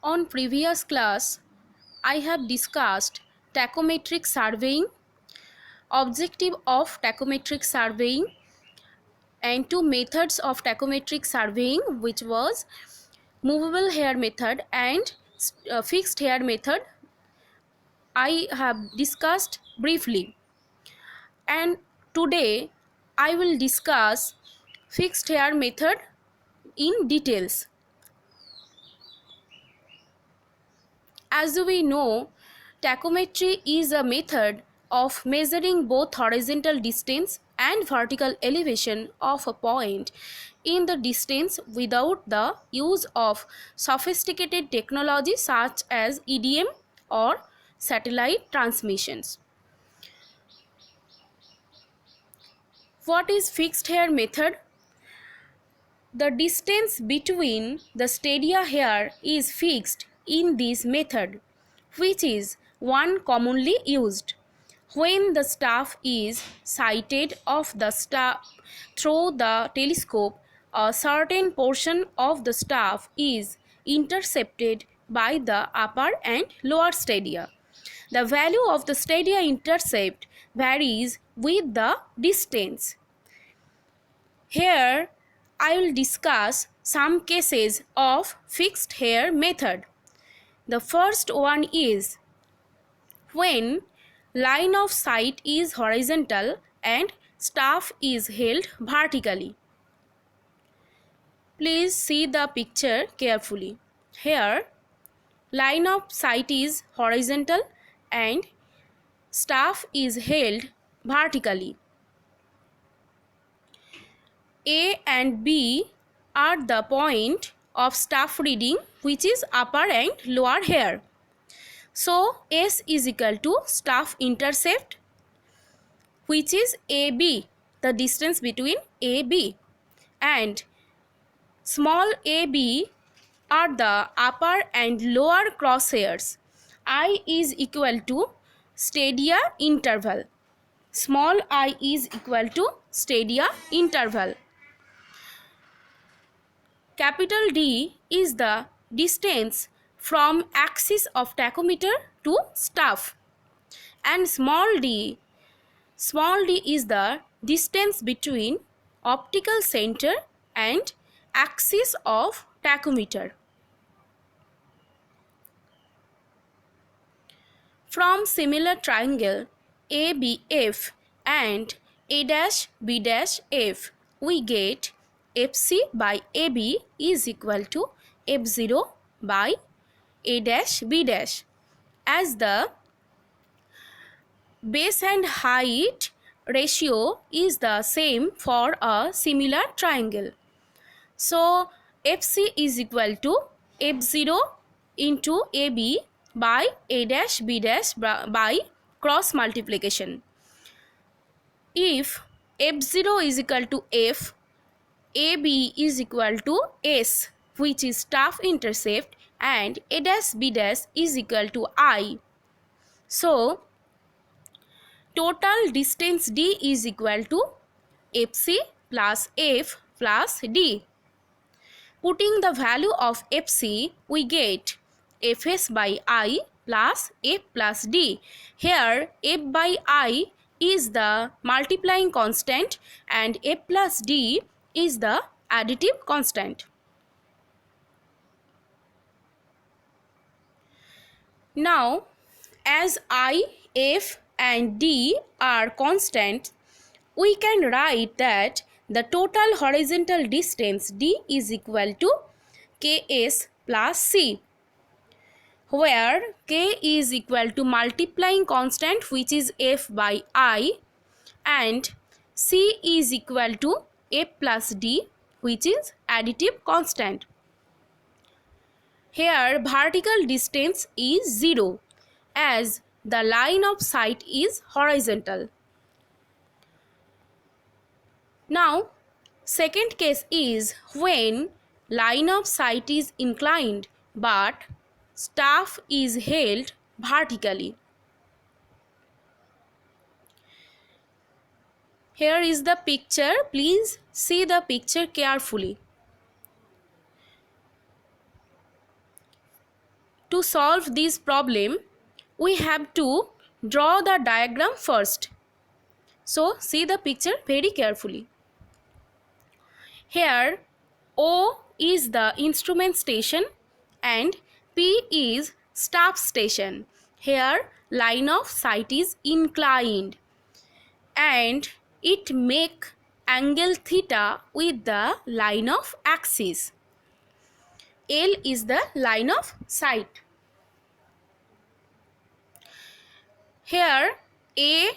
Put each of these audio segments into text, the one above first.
On previous class, I have discussed tachometric surveying, objective of tachometric surveying, and two methods of tachometric surveying, which was movable hair method and fixed hair method. I have discussed briefly, and today I will discuss fixed hair method in details. As we know, tachometry is a method of measuring both horizontal distance and vertical elevation of a point in the distance without the use of sophisticated technology such as EDM or satellite transmissions. What is fixed hair method? The distance between the stadia hair is fixed in this method, which is one commonly used. When the staff is sighted off the staff through the telescope, a certain portion of the staff is intercepted by the upper and lower stadia. The value of the stadia intercept varies with the distance. Here I will discuss some cases of fixed hair method. The first one is when line of sight is horizontal and staff is held vertically. Please see the picture carefully. Here line of sight is horizontal and staff is held vertically. A and B are the point of staff reading, which is upper and lower hair. So S is equal to staff intercept, which is AB, the distance between AB, and small ab are the upper and lower crosshairs. I is equal to stadia interval. Small I is equal to stadia interval. Capital D is the distance from axis of tachometer to staff, and small d is the distance between optical center and axis of tachometer. From similar triangle ABF and A'(B')F, we get FC by AB is equal to F0 by A'(B'), as the base and height ratio is the same for a similar triangle. So FC is equal to F0 into AB by A'(B') by cross multiplication. If F0 is equal to F, AB is equal to S, which is staff intercept, and A'(B') is equal to I. So total distance D is equal to FC plus F plus D. Putting the value of FC, we get Fs by I plus F plus D. Here F by I is the multiplying constant and F plus D is the additive constant. Now, as I, F and D are constant, we can write that the total horizontal distance D is equal to Ks plus C, where K is equal to multiplying constant, which is F by I, and C is equal to F plus D, which is additive constant. Here vertical distance is 0, as the line of sight is horizontal. Now, second case is when line of sight is inclined but staff is held vertically. Here is the picture. Please see the picture carefully. to solve this problem, we have to draw the diagram first. So see the picture very carefully. Here O is the instrument station and P is staff station. Here line of sight is inclined and it make angle theta with the line of axis. L is the line of sight. Here A,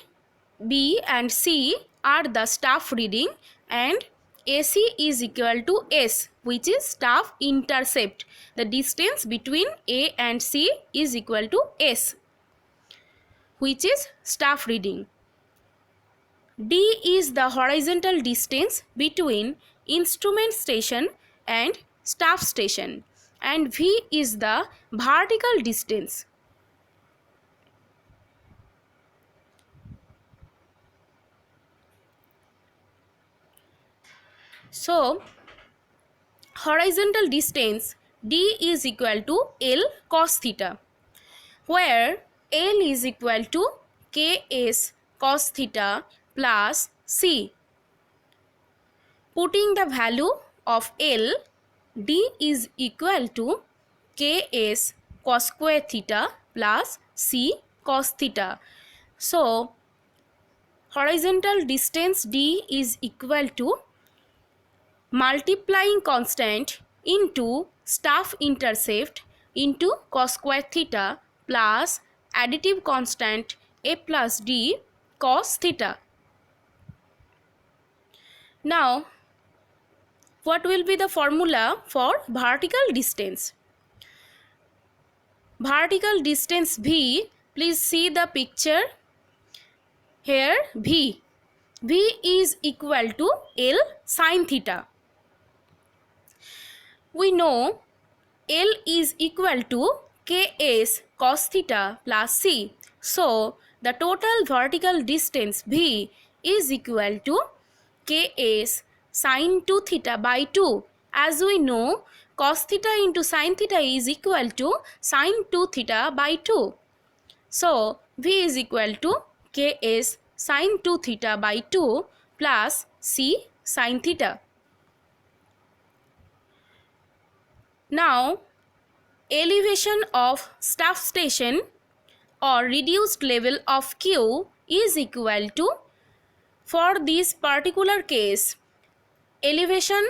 B and C are the staff reading and AC is equal to S, which is staff intercept. The distance between A and C is equal to S, which is staff reading. D is the horizontal distance between instrument station and staff station and V is the vertical distance. So horizontal distance D is equal to L cos theta, where L is equal to Ks cos theta plus C. Putting the value of L, D is equal to Ks cos square theta plus C cos theta. So horizontal distance D is equal to multiplying constant into staff intercept into cos square theta plus additive constant A plus D cos theta. Now, what will be the formula for vertical distance? Vertical distance V, please see the picture. Here V is equal to L sin theta. We know L is equal to Ks cos theta plus C. So the total vertical distance V is equal to Ks sin 2 theta by 2. As we know, cos theta into sin theta is equal to sin 2 theta by 2. So V is equal to Ks sin 2 theta by 2 plus C sin theta. Now, elevation of staff station or reduced level of Q is equal to, for this particular case, elevation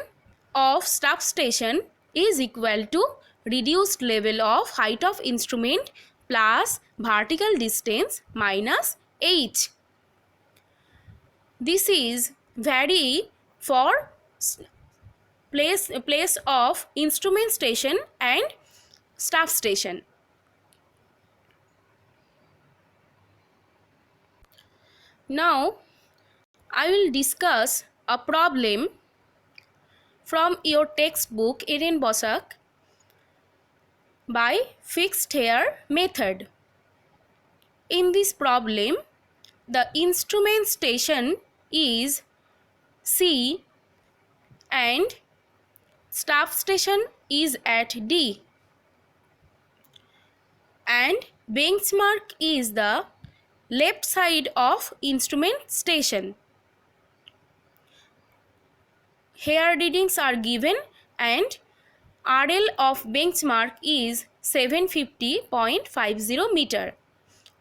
of staff station is equal to reduced level of height of instrument plus vertical distance minus h. This is vary for place of instrument station and staff station. Now I will discuss a problem from your textbook Eren Bosak by fixed hair method. In this problem, the instrument station is C and staff station is at D and benchmark is the left side of instrument station. Hair readings are given and RL of benchmark is 750.50 meter.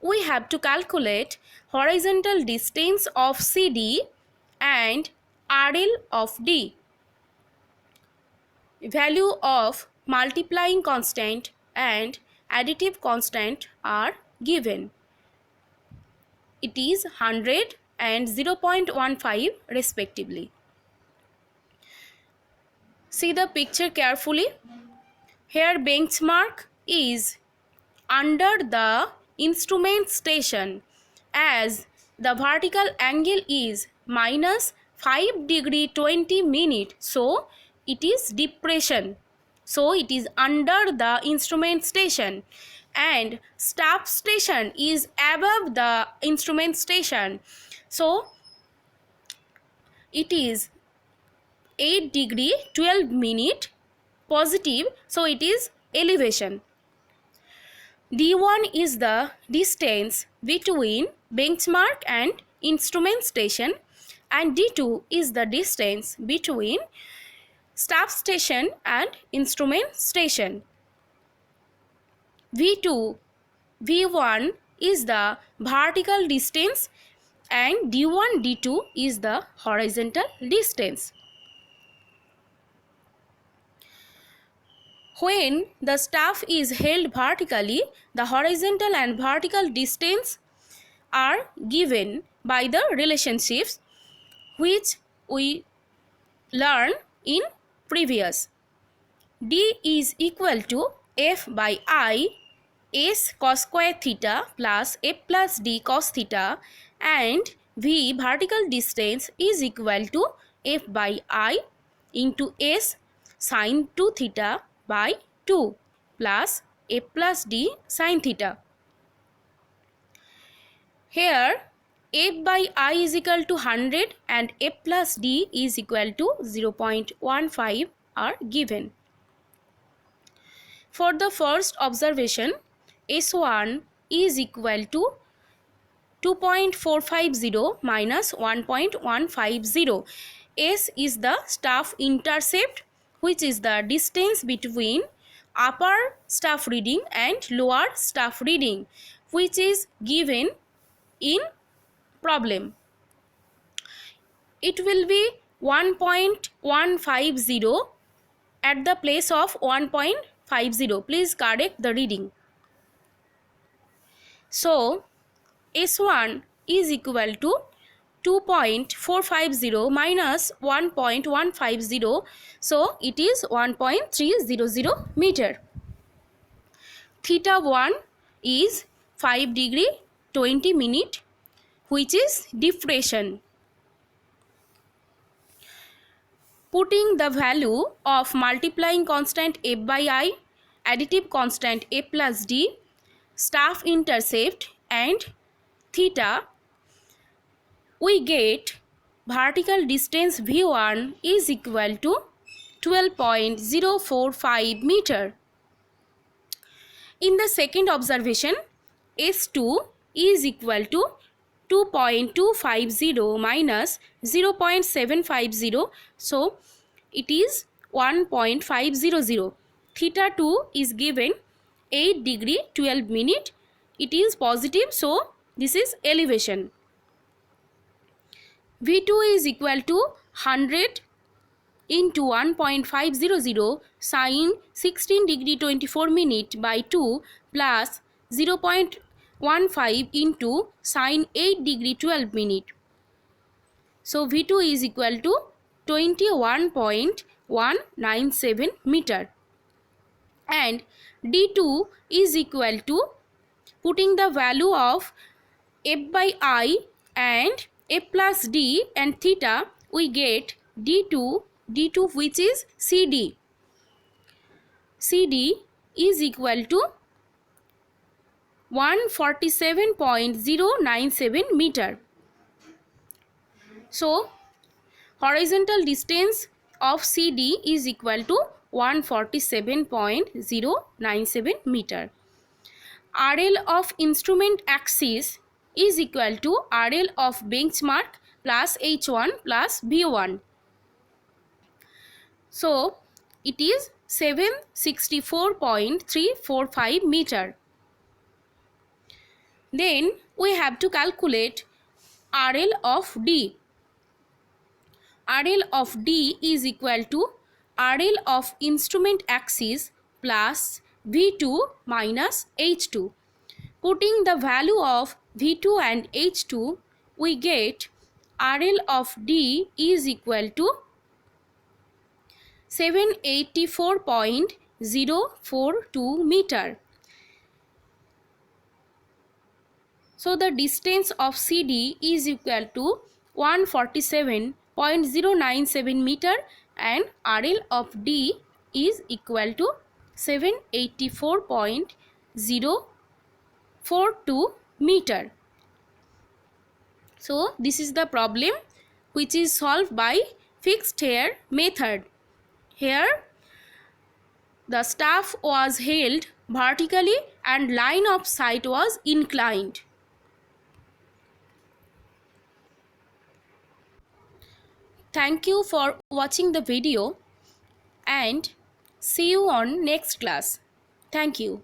We have to calculate horizontal distance of CD and RL of D. Value of multiplying constant and additive constant are given. It is 100 and 0.15 respectively. See the picture carefully. Here benchmark is under the instrument station as the vertical angle is minus 5 degree 20 minute. So it is depression. So it is under the instrument station and staff station is above the instrument station. So it is 8 degree 12 minute positive. So it is elevation. D1 is the distance between benchmark and instrument station, and D2 is the distance between staff station and instrument station. V2, V1 is the vertical distance and D1, D2 is the horizontal distance. When the staff is held vertically, the horizontal and vertical distance are given by the relationships which we learned in previous. D is equal to F by I S cos square theta plus F plus D cos theta, and V vertical distance is equal to F by I into S sin 2 theta by 2 plus F plus D sin theta. Here F by I is equal to 100 and F plus D is equal to 0.15 are given. For the first observation, S1 is equal to 2.450 minus 1.150. S is the staff intercept, which is the distance between upper staff reading and lower staff reading, which is given in problem. It will be 1.150 at the place of 1.50. Please correct the reading. So S1 is equal to 2.450 minus 1.150, so it is 1.300 meter. Theta 1 is 5 degree 20 minute, which is depression. Putting the value of multiplying constant F by I, additive constant F plus D, staff intercept and theta, we get vertical distance V1 is equal to 12.045 meter. In the second observation, S2 is equal to 2.250 minus 0.750, so it is 1.500. Theta 2 is given 8 degree 12 minute. It is positive, so this is elevation. V2 is equal to 100 into 1.500 sine 16 degree 24 minute by 2 plus 0.15 into sine 8 degree 12 minute. So V2 is equal to 21.197 meter, and D2 is equal to, putting the value of F by I and F plus D and theta, we get D2 which is CD. CD is equal to 147.097 meter. So horizontal distance of CD is equal to 147.097 meter. RL of instrument axis is equal to RL of benchmark plus H1 plus V1. So it is 764.345 meter. Then we have to calculate RL of D. RL of D is equal to RL of instrument axis plus V2 minus H2. Putting the value of V2 and H2, we get RL of D is equal to 784.042 meter. So the distance of CD is equal to 147.097 meter and RL of D is equal to 784.042 meter. So this is the problem which is solved by fixed hair method. Here The staff was held vertically and line of sight was inclined. Thank you for watching the video and see you on next class. Thank you.